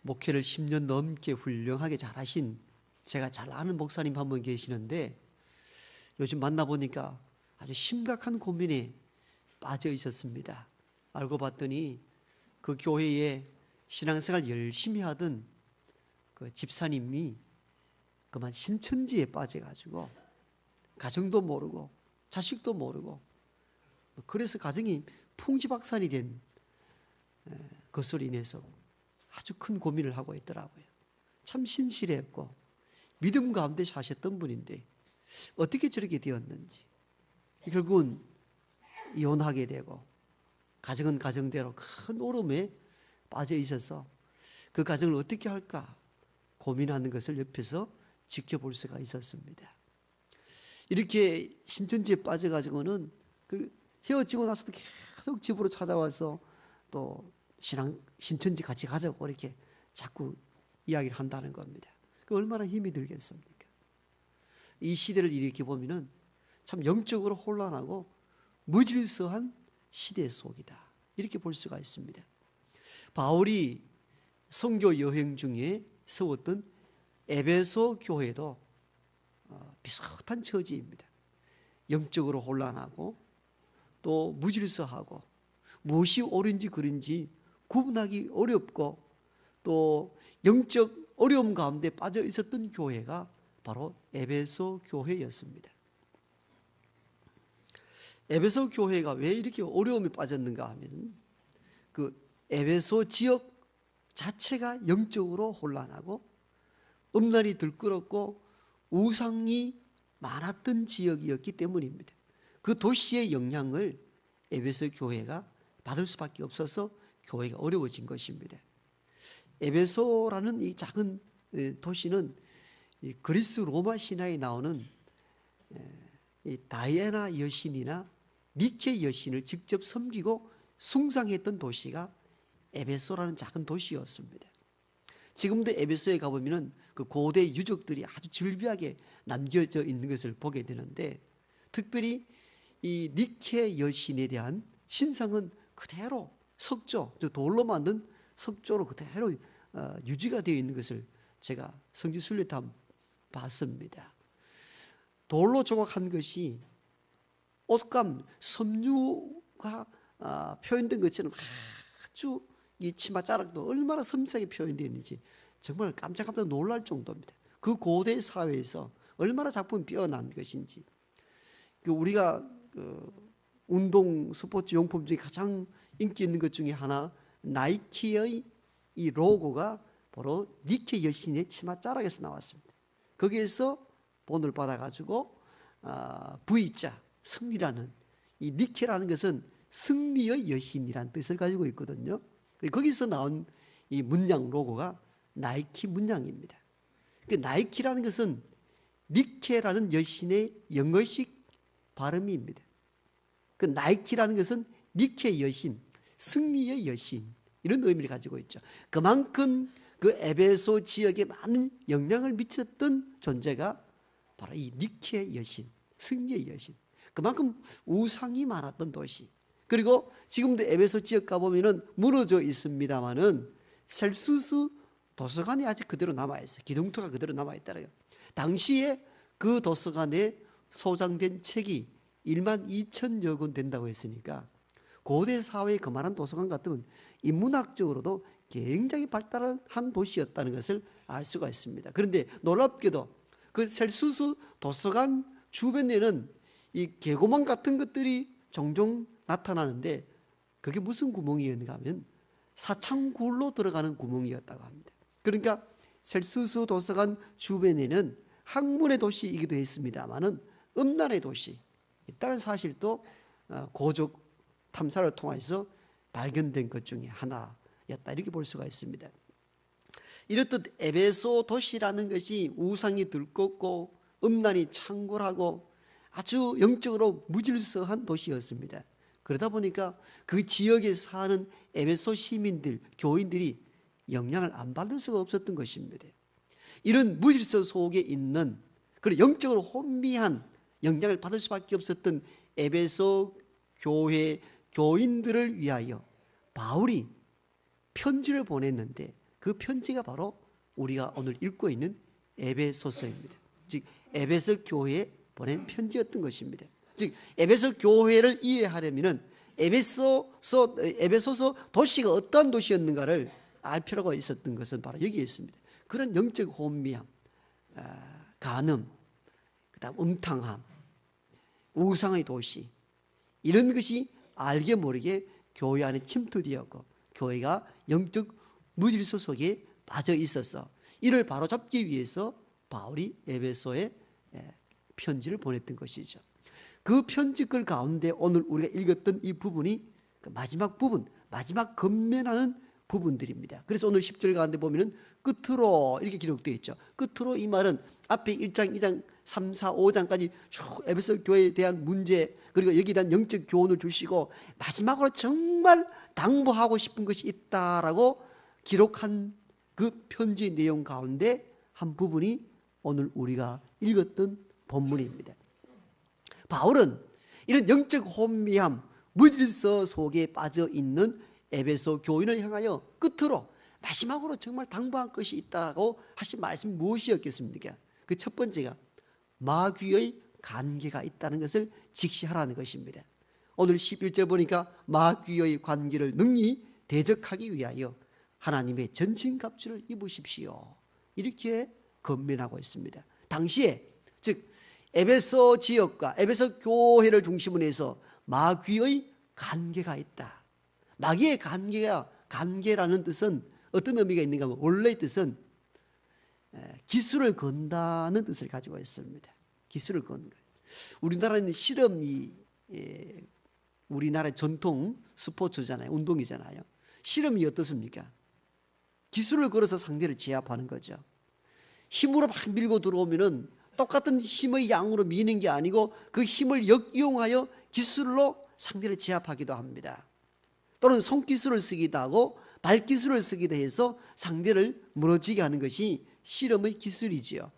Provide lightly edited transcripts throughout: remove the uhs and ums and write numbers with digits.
목회를 10년 넘게 훌륭하게 잘하신 제가 잘 아는 목사님 한 분 계시는데 요즘 만나보니까 아주 심각한 고민에 빠져 있었습니다. 알고 봤더니 그 교회에 신앙생활 열심히 하던 그 집사님이 그만 신천지에 빠져가지고 가정도 모르고 자식도 모르고 그래서 가정이 풍지박산이 된 것으로 인해서 아주 큰 고민을 하고 있더라고요. 참 신실했고 믿음 가운데 사셨던 분인데 어떻게 저렇게 되었는지 결국은 이혼하게 되고 가정은 가정대로 큰 오름에 빠져 있어서 그 가정을 어떻게 할까 고민하는 것을 옆에서 지켜볼 수가 있었습니다. 이렇게 신천지에 빠져가지고는 그 헤어지고 나서도 계속 집으로 찾아와서 또 신천지 같이 가자고 이렇게 자꾸 이야기를 한다는 겁니다. 그 얼마나 힘이 들겠습니까? 이 시대를 이렇게 보면은 참 영적으로 혼란하고 무질서한 시대 속이다. 이렇게 볼 수가 있습니다. 바울이 선교 여행 중에 세웠던 에베소 교회도 비슷한 처지입니다. 영적으로 혼란하고 또 무질서하고 무엇이 옳은지 그른지 구분하기 어렵고 또 영적 어려움 가운데 빠져 있었던 교회가 바로 에베소 교회였습니다. 에베소 교회가 왜 이렇게 어려움에 빠졌는가 하면 그 에베소 지역 자체가 영적으로 혼란하고 음란이 들끓었고 우상이 많았던 지역이었기 때문입니다. 그 도시의 영향을 에베소 교회가 받을 수밖에 없어서 교회가 어려워진 것입니다. 에베소라는 이 작은 도시는 그리스 로마 신화에 나오는 이 다이애나 여신이나 니케 여신을 직접 섬기고 숭상했던 도시가 에베소라는 작은 도시였습니다. 지금도 에베소에 가보면 그 고대 유적들이 아주 즐비하게 남겨져 있는 것을 보게 되는데 특별히 이 니케 여신에 대한 신상은 그대로 석조, 돌로 만든 석조로 그대로 유지가 되어 있는 것을 제가 성지순례탑 봤습니다. 돌로 조각한 것이 옷감, 섬유가 표현된 것처럼 아주 이 치마 자락도 얼마나 섬세하게 표현되어 있는지 정말 깜짝깜짝 놀랄 정도입니다. 그 고대 사회에서 얼마나 작품이 뛰어난 것인지. 우리가 운동 스포츠 용품 중에 가장 인기 있는 것 중에 하나 나이키의 이 로고가 바로 니케 여신의 치마 자락에서 나왔습니다. 거기에서 본을 받아가지고 V자 승리라는 이 니케라는 것은 승리의 여신이라는 뜻을 가지고 있거든요. 거기서 나온 이 문양 로고가 나이키 문양입니다. 그 나이키라는 것은 니케라는 여신의 영어식 발음입니다. 그 나이키라는 것은 니케 여신, 승리의 여신 이런 의미를 가지고 있죠. 그만큼 그 에베소 지역에 많은 영향을 미쳤던 존재가 바로 이 니케 여신, 승리의 여신. 그만큼 우상이 많았던 도시. 그리고 지금도 에베소 지역 가보면은 무너져 있습니다만은 셀수스 도서관이 아직 그대로 남아있어요. 기둥터가 그대로 남아있더라고요. 당시에 그 도서관에 소장된 책이 1만 2천여 권 된다고 했으니까 고대 사회의 그만한 도서관 같으면 인문학적으로도 굉장히 발달한 도시였다는 것을 알 수가 있습니다. 그런데 놀랍게도 그 셀수스 도서관 주변에는 이 개구멍 같은 것들이 종종 나타나는데 그게 무슨 구멍이었는가 하면 사창굴로 들어가는 구멍이었다고 합니다. 그러니까 셀수스 도서관 주변에는 학문의 도시이기도 했습니다만은 음란의 도시 있다는 사실도 고적 탐사를 통해서 발견된 것 중에 하나였다 이렇게 볼 수가 있습니다. 이렇듯 에베소 도시라는 것이 우상이 들끓고 음란이 창궐하고 아주 영적으로 무질서한 도시였습니다. 그러다 보니까 그 지역에 사는 에베소 시민들, 교인들이 영향을 안 받을 수가 없었던 것입니다. 이런 무질서 속에 있는 그런 영적으로 혼미한 영향을 받을 수밖에 없었던 에베소 교회 교인들을 위하여 바울이 편지를 보냈는데 그 편지가 바로 우리가 오늘 읽고 있는 에베소서입니다. 즉 에베소 교회에 보낸 편지였던 것입니다. 즉 에베소 교회를 이해하려면은 에베소서 도시가 어떠한 도시였는가를 알 필요가 있었던 것은 바로 여기에 있습니다. 그런 영적 혼미함, 간음, 그다음 음탕함, 우상의 도시, 이런 것이 알게 모르게 교회 안에 침투되었고 교회가 영적 무질서 속에 빠져 있었어. 이를 바로잡기 위해서 바울이 에베소에 편지를 보냈던 것이죠. 그 편지글 가운데 오늘 우리가 읽었던 이 부분이 그 마지막 부분, 마지막 건면하는 부분들입니다. 그래서 오늘 10절 가운데 보면은 끝으로 이렇게 기록되어 있죠. 끝으로 이 말은 앞에 1장, 2장, 3, 4, 5장까지 쭉 에베소 교회에 대한 문제, 그리고 여기에 대한 영적 교훈을 주시고 마지막으로 정말 당부하고 싶은 것이 있다라고 기록한 그 편지 내용 가운데 한 부분이 오늘 우리가 읽었던 본문입니다. 바울은 이런 영적 혼미함, 무질서 속에 빠져 있는 에베소 교인을 향하여 끝으로 마지막으로 정말 당부할 것이 있다고 하신 말씀이 무엇이었겠습니까? 그 첫 번째가 마귀의 관계가 있다는 것을 직시하라는 것입니다. 오늘 11절 보니까 마귀의 관계를 능히 대적하기 위하여 하나님의 전신갑주를 입으십시오. 이렇게 건면하고 있습니다. 당시에 즉 에베소 지역과 에베소 교회를 중심으로 해서 마귀의 관계가 있다. 마귀의 관계라는 뜻은 어떤 의미가 있는가 하면 원래의 뜻은 기술을 건다는 뜻을 가지고 있습니다. 기술을 거는 거예요. 우리나라는 실험이 우리나라의 전통 스포츠잖아요. 운동이잖아요. 실험이 어떻습니까? 기술을 걸어서 상대를 제압하는 거죠. 힘으로 막 밀고 들어오면은 똑같은 힘의 양으로 미는 게 아니고 그 힘을 역이용하여 기술로 상대를 제압하기도 합니다. 또는 손기술을 쓰기도 하고 발기술을 쓰기도 해서 상대를 무너지게 하는 것이 실험의 기술이지요.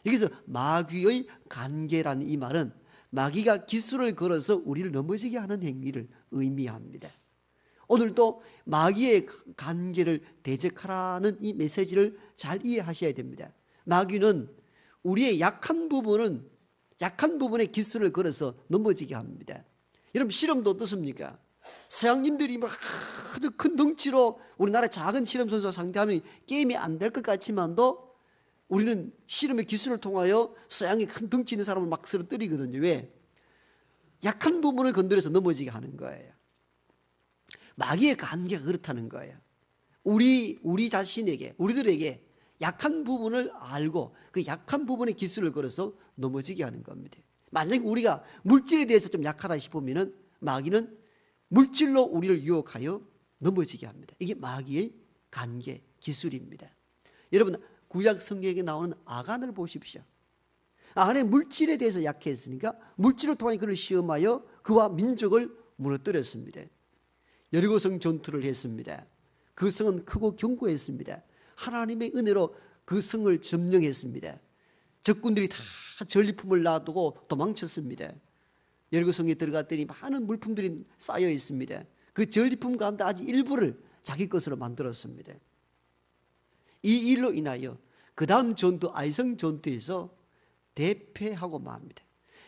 여기서 마귀의 관계라는 이 말은 마귀가 기술을 걸어서 우리를 넘어지게 하는 행위를 의미합니다. 오늘도 마귀의 관계를 대적하라는 이 메시지를 잘 이해하셔야 됩니다. 마귀는 우리의 약한 부분에 기술을 걸어서 넘어지게 합니다. 여러분 실험도 어떻습니까? 서양인들이 막 아주 큰 덩치로 우리나라 작은 실험 선수와 상대하면 게임이 안 될 것 같지만도 우리는 실험의 기술을 통하여 서양의 큰 덩치 있는 사람을 막 쓰러뜨리거든요. 왜? 약한 부분을 건드려서 넘어지게 하는 거예요. 마귀의 관계가 그렇다는 거예요. 우리 자신에게, 우리들에게 약한 부분을 알고 그 약한 부분의 기술을 걸어서 넘어지게 하는 겁니다. 만약에 우리가 물질에 대해서 좀 약하다 싶으면 마귀는 물질로 우리를 유혹하여 넘어지게 합니다. 이게 마귀의 관계, 기술입니다. 여러분 구약 성경에 나오는 아간을 보십시오. 아간의 물질에 대해서 약했으니까 물질을 통해 그를 시험하여 그와 민족을 무너뜨렸습니다. 여리고성 전투를 했습니다. 그 성은 크고 견고했습니다. 하나님의 은혜로 그 성을 점령했습니다. 적군들이 다 전리품을 놔두고 도망쳤습니다. 여리고성에 들어갔더니 많은 물품들이 쌓여 있습니다. 그 전리품 가운데 아주 일부를 자기 것으로 만들었습니다. 이 일로 인하여 그 다음 전투 아이성 전투에서 대패하고 맙니다.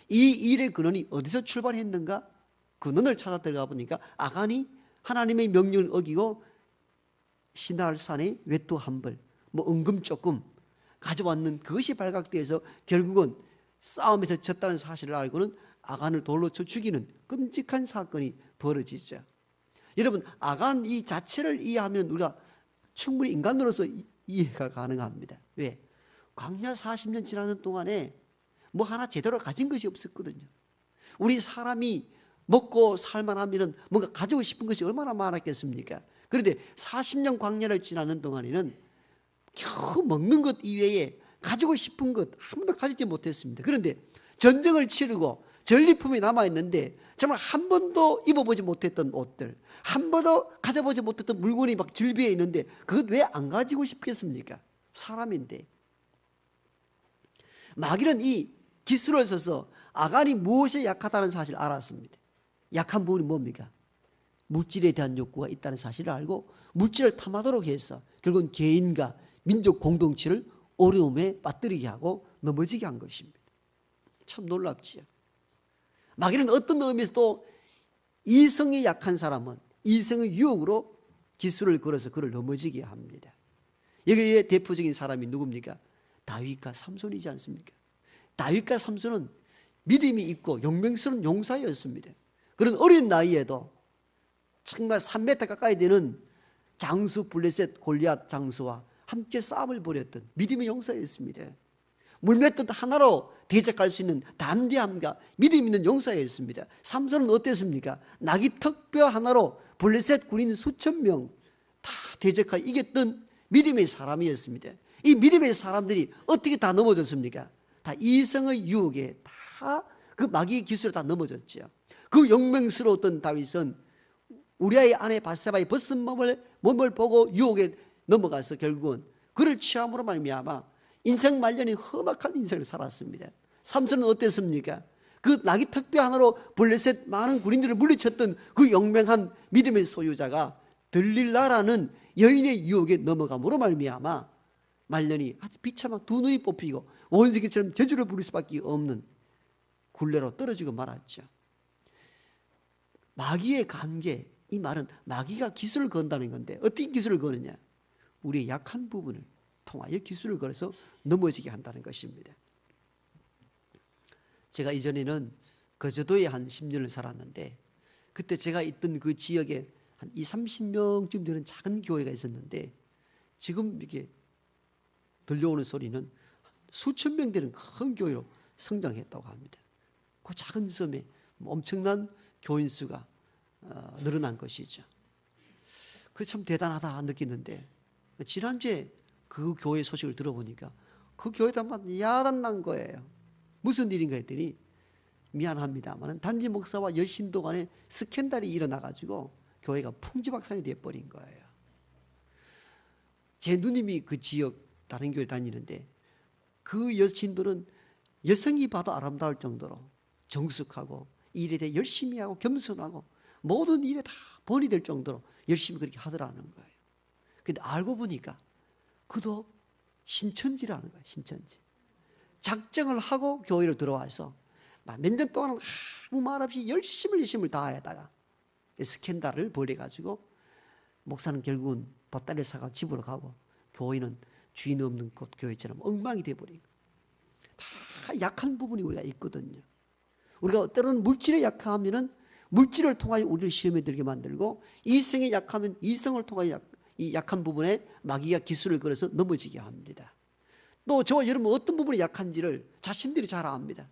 이 일의 근원이 어디서 출발했는가? 근원을 찾아 들어가 보니까 아간이 하나님의 명령을 어기고 시날산에 외투 한 벌, 은금 조금 가져왔는 그것이 발각돼서 결국은 싸움에서 졌다는 사실을 알고는 아간을 돌로 쳐 죽이는 끔찍한 사건이 벌어지죠. 여러분 아간 이 자체를 이해하면 우리가 충분히 인간으로서 이해가 가능합니다. 왜? 광야 40년 지나는 동안에 뭐 하나 제대로 가진 것이 없었거든요. 우리 사람이 먹고 살만하면 뭔가 가지고 싶은 것이 얼마나 많았겠습니까? 그런데 40년 광야를 지나는 동안에는 겨우 먹는 것 이외에 가지고 싶은 것 아무도 가지지 못했습니다. 그런데 전쟁을 치르고 전리품이 남아있는데 정말 한 번도 입어보지 못했던 옷들, 한 번도 가져보지 못했던 물건이 막 줄비에 있는데 그것 왜 안 가지고 싶겠습니까? 사람인데. 마귀는 이 기술을 써서 아간이 무엇에 약하다는 사실을 알았습니다. 약한 부분이 뭡니까? 물질에 대한 욕구가 있다는 사실을 알고 물질을 탐하도록 해서 결국은 개인과 민족 공동체를 어려움에 빠뜨리게 하고 넘어지게 한 것입니다. 참 놀랍지요. 마귀는 어떤 의미에서도 이성이 약한 사람은 이성의 유혹으로 기술을 걸어서 그를 넘어지게 합니다. 여기에 대표적인 사람이 누굽니까? 다윗과 삼손이지 않습니까? 다윗과 삼손은 믿음이 있고 용맹스러운 용사였습니다. 그런 어린 나이에도 정말 3m 가까이 되는 장수 블레셋 골리앗 장수와 함께 싸움을 벌였던 믿음의 용사였습니다. 물맷돌 하나로 대적할 수 있는 담대함과 믿음 있는 용사였습니다. 삼손은 어땠습니까? 나귀 턱뼈 하나로 블레셋 군인 수천 명 다 대적하여 이겼던 믿음의 사람이었습니다. 이 믿음의 사람들이 어떻게 다 넘어졌습니까? 다 이성의 유혹에 다 그 마귀의 기술에 다 넘어졌죠. 그 용맹스러웠던 다윗은 우리아의 아내 바세바의 벗은 몸을 보고 유혹에 넘어가서 결국은 그를 취함으로 말미암아 인생 말년이 험악한 인생을 살았습니다. 삼손은 어땠습니까? 그 나귀 턱뼈 하나로 블레셋 많은 군인들을 물리쳤던 그 용맹한 믿음의 소유자가 들릴라라는 여인의 유혹에 넘어감으로 말미암아 말년이 아주 비참한 두 눈이 뽑히고 원숭이처럼 저주를 부릴 수밖에 없는 굴레로 떨어지고 말았죠. 마귀의 관계, 이 말은 마귀가 기술을 건다는 건데 어떻게 기술을 거느냐? 우리의 약한 부분을 통하여 기술을 걸어서 넘어지게 한다는 것입니다. 제가 이전에는 거제도에 한 10년을 살았는데 그때 제가 있던 그 지역에 한 20, 30명쯤 되는 작은 교회가 있었는데 지금 이렇게 들려오는 소리는 수천 명 되는 큰 교회로 성장했다고 합니다. 그 작은 섬에 엄청난 교인 수가 늘어난 것이죠. 그게 참 대단하다 느끼는데 지난주에 그 교회 소식을 들어보니까 그 교회도 한번 야단난 거예요. 무슨 일인가 했더니 미안합니다만 단지 목사와 여신도 간에 스캔들이 일어나가지고 교회가 풍지박산이 되어버린 거예요. 제 누님이 그 지역 다른 교회 다니는데 그 여신들은 여성이 봐도 아름다울 정도로 정숙하고 일에 대해 열심히 하고 겸손하고 모든 일에 다 본이 될 정도로 열심히 그렇게 하더라는 거예요. 근데 알고 보니까 그도 신천지라는 거예요. 신천지. 작정을 하고 교회로 들어와서 몇 년 동안은 아무 말 없이 열심을 다하다가 스캔들을 벌여가지고 목사는 결국은 보따리를 사가 집으로 가고 교회는 주인 없는 곳 교회처럼 엉망이 되어버린 거예요. 다 약한 부분이 우리가 있거든요. 우리가 때로는 물질에 약하면은 물질을 통하여 우리를 시험에 들게 만들고 이성에 약하면 이성을 통하여 이 약한 부분에 마귀가 기술을 걸어서 넘어지게 합니다. 또 저와 여러분 어떤 부분이 약한지를 자신들이 잘 압니다.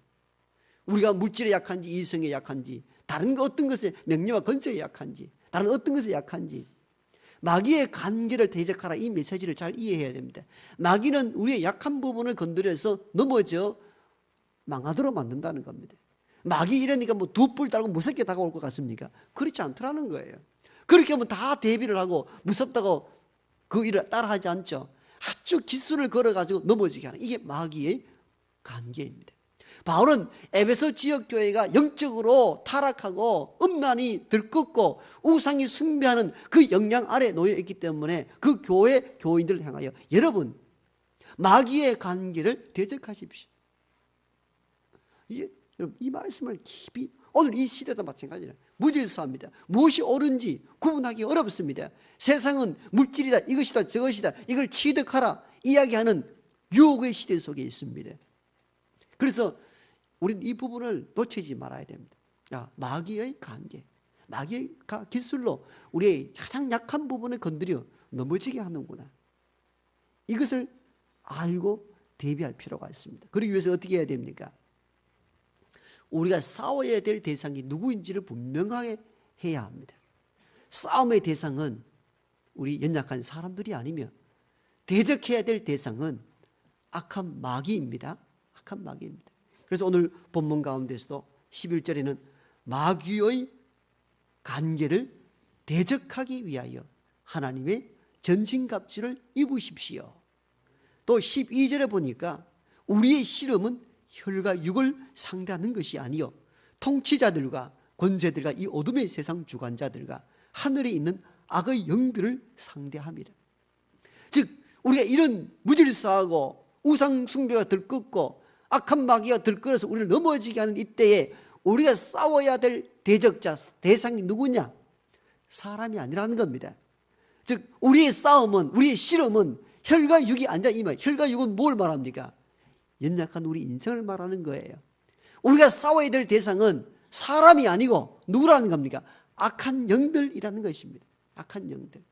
우리가 물질에 약한지 이성에 약한지 다른 어떤 것에 명예와 건설에 약한지 다른 어떤 것에 약한지 마귀의 관계를 대적하라 이 메시지를 잘 이해해야 됩니다. 마귀는 우리의 약한 부분을 건드려서 넘어져 망하도록 만든다는 겁니다. 마귀 이러니까 뭐 두 뿔 달고 무섭게 다가올 것 같습니까? 그렇지 않더라는 거예요. 그렇게 하면 다 대비를 하고 무섭다고 그 일을 따라하지 않죠. 아주 기술을 걸어가지고 넘어지게 하는 이게 마귀의 관계입니다. 바울은 에베소 지역교회가 영적으로 타락하고 음란이 들끓고 우상이 숭배하는 그 영향 아래 놓여 있기 때문에 그 교회 교인들을 향하여 여러분 마귀의 관계를 대적하십시오. 여러분 이 말씀을 깊이 오늘 이 시대도 마찬가지예요. 무질서합니다. 무엇이 옳은지 구분하기 어렵습니다. 세상은 물질이다 이것이다 저것이다 이걸 취득하라 이야기하는 유혹의 시대 속에 있습니다. 그래서 우리는 이 부분을 놓치지 말아야 됩니다. 마귀의 관계, 마귀의 기술로 우리의 가장 약한 부분을 건드려 넘어지게 하는구나. 이것을 알고 대비할 필요가 있습니다. 그러기 위해서 어떻게 해야 됩니까? 우리가 싸워야 될 대상이 누구인지를 분명하게 해야 합니다. 싸움의 대상은 우리 연약한 사람들이 아니며 대적해야 될 대상은 악한 마귀입니다. 악한 마귀입니다. 그래서 오늘 본문 가운데서도 11절에는 마귀의 관계를 대적하기 위하여 하나님의 전신갑주를 입으십시오. 또 12절에 보니까 우리의 씨름은 혈과 육을 상대하는 것이 아니요 통치자들과 권세들과 이 어둠의 세상 주관자들과 하늘에 있는 악의 영들을 상대합니다. 즉 우리가 이런 무질서하고 우상 숭배가 들끓고 악한 마귀가 들끓어서 우리를 넘어지게 하는 이때에 우리가 싸워야 될 대적자, 대상이 누구냐? 사람이 아니라는 겁니다. 즉 우리의 싸움은, 우리의 씨름은 혈과 육이 아니라 이 말. 혈과 육은 뭘 말합니까? 연약한 우리 인생을 말하는 거예요. 우리가 싸워야 될 대상은 사람이 아니고 누구라는 겁니까? 악한 영들이라는 것입니다. 악한 영들.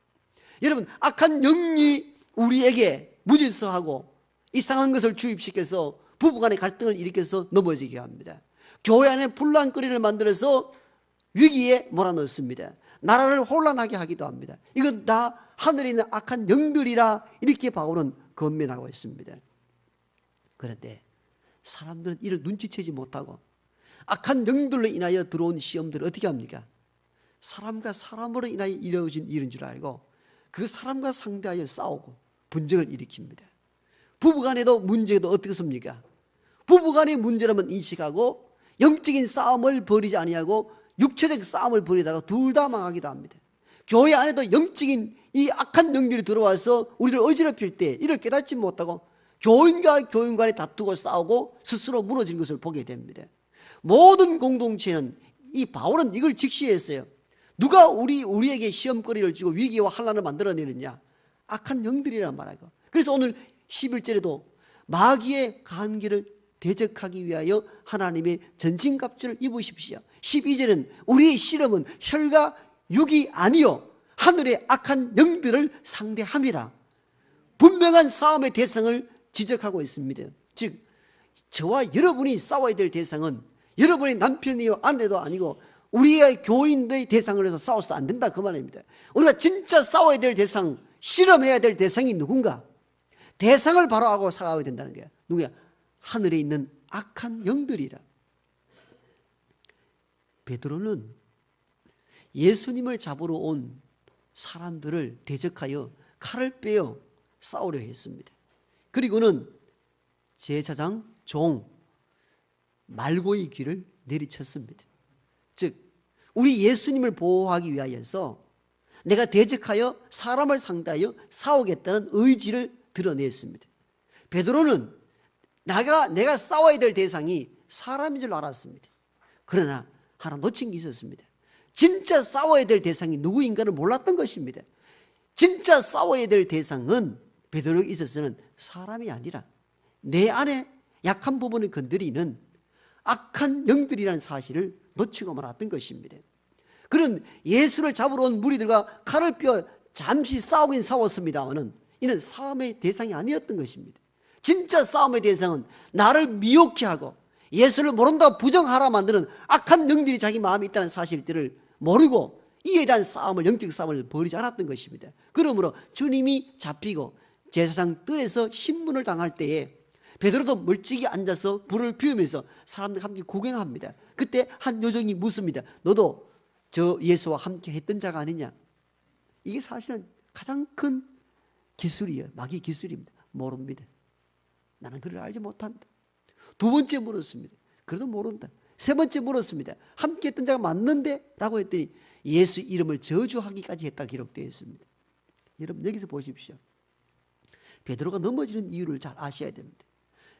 여러분, 악한 영이 우리에게 무질서하고 이상한 것을 주입시켜서 부부간의 갈등을 일으켜서 넘어지게 합니다. 교회 안에 분란거리를 만들어서 위기에 몰아넣습니다. 나라를 혼란하게 하기도 합니다. 이건 다 하늘에 있는 악한 영들이라 이렇게 바울은 권면하고 있습니다. 그런데 사람들은 이를 눈치채지 못하고 악한 영들로 인하여 들어온 시험들을 어떻게 합니까? 사람과 사람으로 인하여 이루어진 일인 줄 알고 그 사람과 상대하여 싸우고 분쟁을 일으킵니다. 부부간에도 문제도 어떻습니까? 부부간의 문제라면 인식하고 영적인 싸움을 벌이지 아니하고 육체적 싸움을 벌이다가 둘 다 망하기도 합니다. 교회 안에도 영적인 이 악한 영들이 들어와서 우리를 어지럽힐 때 이를 깨닫지 못하고 교인과 교인 간에 다투고 싸우고 스스로 무너진 것을 보게 됩니다. 모든 공동체는, 이 바울은 이걸 직시했어요. 누가 우리에게 시험거리를 주고 위기와 환난을 만들어내느냐? 악한 영들이란 말이고. 그래서 오늘 11절에도 마귀의 간기를 대적하기 위하여 하나님의 전신갑주를 입으십시오. 12절은 우리의 씨름은 혈과 육이 아니요 하늘의 악한 영들을 상대함이라. 분명한 싸움의 대상을 지적하고 있습니다. 즉 저와 여러분이 싸워야 될 대상은 여러분의 남편이요 아내도 아니고 우리의 교인들의 대상을 해서 싸워서도 안 된다 그 말입니다. 우리가 진짜 싸워야 될 대상, 실험해야 될 대상이 누군가? 대상을 바로 하고 살아야 된다는 거야. 누구야? 하늘에 있는 악한 영들이라. 베드로는 예수님을 잡으러 온 사람들을 대적하여 칼을 빼어 싸우려 했습니다. 그리고는 제사장 종 말고의 귀를 내리쳤습니다. 즉 우리 예수님을 보호하기 위하여서 내가 대적하여 사람을 상대하여 싸우겠다는 의지를 드러냈습니다. 베드로는 내가 싸워야 될 대상이 사람인 줄 알았습니다. 그러나 하나 놓친 게 있었습니다. 진짜 싸워야 될 대상이 누구인가를 몰랐던 것입니다. 진짜 싸워야 될 대상은 베드로에게 있어서는 사람이 아니라 내 안에 약한 부분을 건드리는 악한 영들이라는 사실을 놓치고 말았던 것입니다. 그런 예수를 잡으러 온 무리들과 칼을 뼈 잠시 싸우긴 싸웠습니다마는 이는 싸움의 대상이 아니었던 것입니다. 진짜 싸움의 대상은 나를 미혹해 하고 예수를 모른다고 부정하라 만드는 악한 영들이 자기 마음에 있다는 사실들을 모르고 이에 대한 싸움을, 영적 싸움을 벌이지 않았던 것입니다. 그러므로 주님이 잡히고 제사장 뜰에서 신문을 당할 때에 베드로도 멀찍이 앉아서 불을 피우면서 사람들과 함께 구경합니다. 그때 한 요정이 묻습니다. 너도 저 예수와 함께 했던 자가 아니냐? 이게 사실은 가장 큰 기술이에요. 마귀 기술입니다. 모릅니다. 나는 그를 알지 못한다. 두 번째 물었습니다. 그래도 모른다. 세 번째 물었습니다. 함께 했던 자가 맞는데? 라고 했더니 예수 이름을 저주하기까지 했다 기록되어 있습니다. 여러분 여기서 보십시오. 베드로가 넘어지는 이유를 잘 아셔야 됩니다.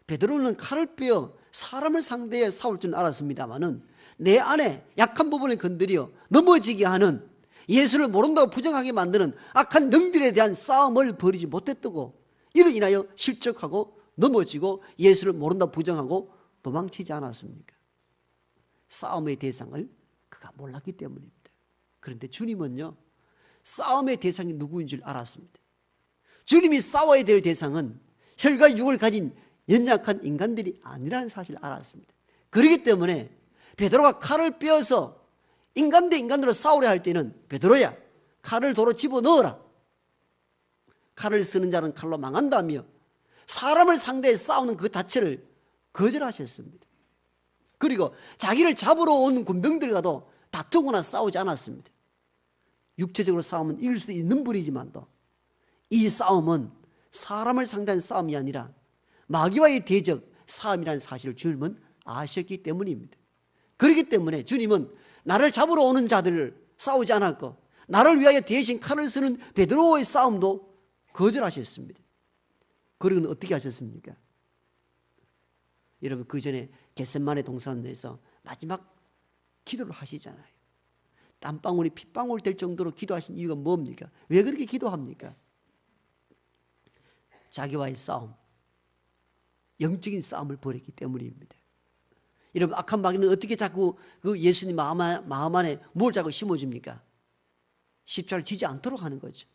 베드로는 칼을 빼어 사람을 상대해 싸울 줄 알았습니다마는 내 안에 약한 부분을 건드려 넘어지게 하는 예수를 모른다고 부정하게 만드는 악한 영들에 대한 싸움을 벌이지 못했다고 이로 인하여 실족하고 넘어지고 예수를 모른다고 부정하고 도망치지 않았습니까? 싸움의 대상을 그가 몰랐기 때문입니다. 그런데 주님은요 싸움의 대상이 누구인 줄 알았습니다. 주님이 싸워야 될 대상은 혈과 육을 가진 연약한 인간들이 아니라는 사실을 알았습니다. 그렇기 때문에 베드로가 칼을 빼어서 인간 대 인간으로 싸우려 할 때는 베드로야 칼을 도로 집어넣어라. 칼을 쓰는 자는 칼로 망한다며 사람을 상대해 싸우는 그 자체를 거절하셨습니다. 그리고 자기를 잡으러 온 군병들과도 다투거나 싸우지 않았습니다. 육체적으로 싸우면 이길 수 있는 분이지만도 이 싸움은 사람을 상대한 싸움이 아니라 마귀와의 대적 싸움이라는 사실을 주님은 아셨기 때문입니다. 그렇기 때문에 주님은 나를 잡으러 오는 자들을 싸우지 않았고 나를 위하여 대신 칼을 쓰는 베드로의 싸움도 거절하셨습니다. 그리고는 어떻게 하셨습니까? 여러분, 그 전에 겟세마네 동산에서 마지막 기도를 하시잖아요. 땀방울이 핏방울 될 정도로 기도하신 이유가 뭡니까? 왜 그렇게 기도합니까? 자기와의 싸움, 영적인 싸움을 벌였기 때문입니다. 여러분, 악한 마귀는 어떻게 자꾸 그 예수님 마음 안에 뭘 자꾸 심어줍니까? 십자가를 지지 않도록 하는 거죠.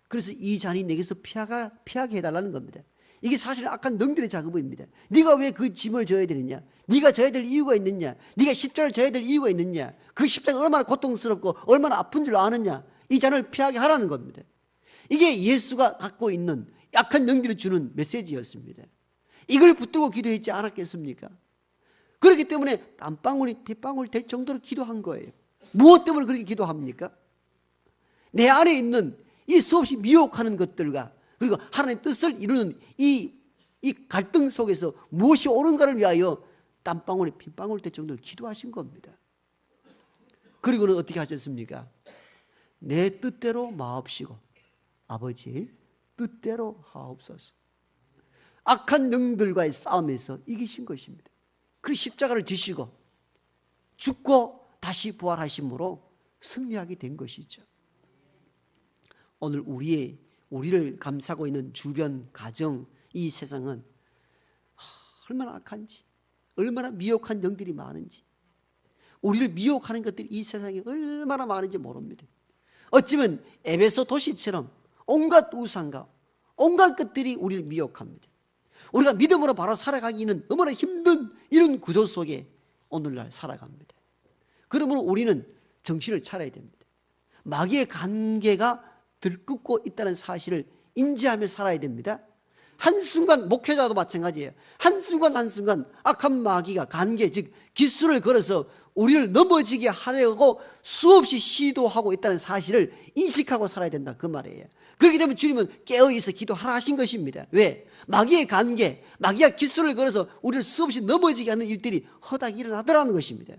그래서 이 잔이 내게서 피하게 해달라는 겁니다. 이게 사실은 악한 영들의 작업입니다. 네가 왜 그 짐을 져야 되느냐? 네가 져야 될 이유가 있느냐? 네가 십자가를 져야 될 이유가 있느냐? 그 십자가가 얼마나 고통스럽고 얼마나 아픈 줄 아느냐? 이 잔을 피하게 하라는 겁니다. 이게 예수가 갖고 있는 악한 영들이 주는 메시지였습니다. 이걸 붙들고 기도했지 않았겠습니까? 그렇기 때문에 땀방울이 핏방울 될 정도로 기도한 거예요. 무엇 때문에 그렇게 기도합니까? 내 안에 있는 이 수없이 미혹하는 것들과 그리고 하나님의 뜻을 이루는 이 갈등 속에서 무엇이 옳은가를 위하여 땀방울이 핏방울 될 정도로 기도하신 겁니다. 그리고는 어떻게 하셨습니까? 내 뜻대로 마옵시고 아버지 뜻대로 하옵소서. 악한 영들과의 싸움에서 이기신 것입니다. 그 십자가를 지시고 죽고 다시 부활하심으로 승리하게 된 것이죠. 오늘 우리를 감싸고 있는 주변 가정, 이 세상은 얼마나 악한지, 얼마나 미혹한 영들이 많은지, 우리를 미혹하는 것들이 이 세상에 얼마나 많은지 모릅니다. 어찌면 에베소 도시처럼 온갖 우상과 온갖 것들이 우리를 미혹합니다. 우리가 믿음으로 바로 살아가기는 너무나 힘든 이런 구조 속에 오늘날 살아갑니다. 그러므로 우리는 정신을 차려야 됩니다. 마귀의 관계가 들끓고 있다는 사실을 인지하며 살아야 됩니다. 한순간, 목회자도 마찬가지예요. 한순간 악한 마귀가 관계, 즉 기술을 걸어서 우리를 넘어지게 하려고 수없이 시도하고 있다는 사실을 인식하고 살아야 된다, 그 말이에요. 그렇기 때문에 주님은 깨어있어 기도하라 하신 것입니다. 왜? 마귀의 관계, 마귀가 기술을 걸어서 우리를 수없이 넘어지게 하는 일들이 허다히 일어나더라는 것입니다.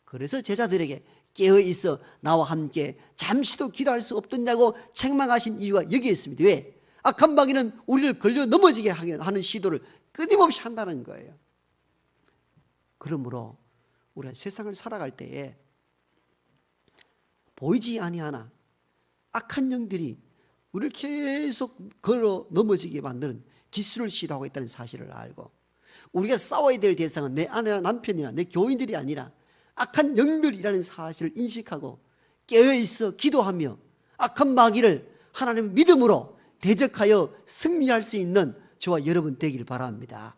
그래서 제자들에게 깨어있어 나와 함께 잠시도 기도할 수 없더냐고 책망하신 이유가 여기에 있습니다. 왜? 악한 마귀는 우리를 걸려 넘어지게 하는 시도를 끊임없이 한다는 거예요. 그러므로 우리가 세상을 살아갈 때에 보이지 아니하나 악한 영들이 우리를 계속 걸어 넘어지게 만드는 기술을 시도하고 있다는 사실을 알고, 우리가 싸워야 될 대상은 내 아내나 남편이나 내 교인들이 아니라 악한 영들이라는 사실을 인식하고 깨어있어 기도하며 악한 마귀를 하나님의 믿음으로 대적하여 승리할 수 있는 저와 여러분 되기를 바랍니다.